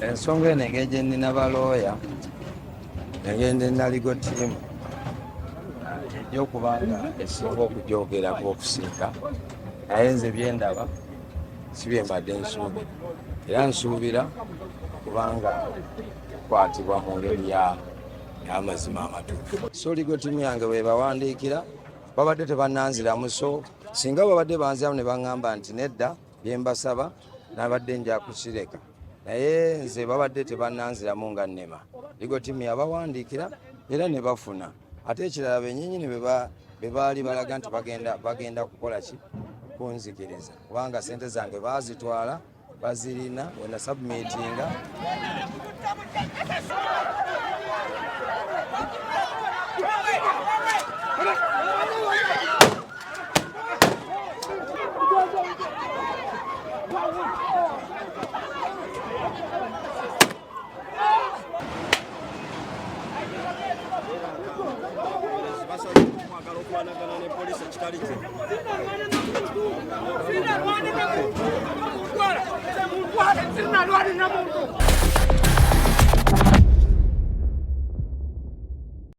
ensonga eno engeri gye nnina balooya engeri nnina ligo ttiimu ejja okubanga esinga okujoogerako okusinga naye nze byendaba si bye mbadde nsuubira era nsuubira kubanga kukwatibwa mu ngeri y'amazima amatuufu. So ligo ttiimu yange bwe bawandiikira babadde tebannanziramu, so singa babadde banziramu ne baŋŋamba nti nedda bye mbasaba nabadde nja kukireka, naye nze babadde tebannanziramu nga nnema. Ligo ttiimu yabawandiikira era ne bafuna. Ate ekirala bennyini be baali balaga nti bagenda kukola ki kunzikiriza kubanga sente zange baazitwala bazirina wena submitinga. Sina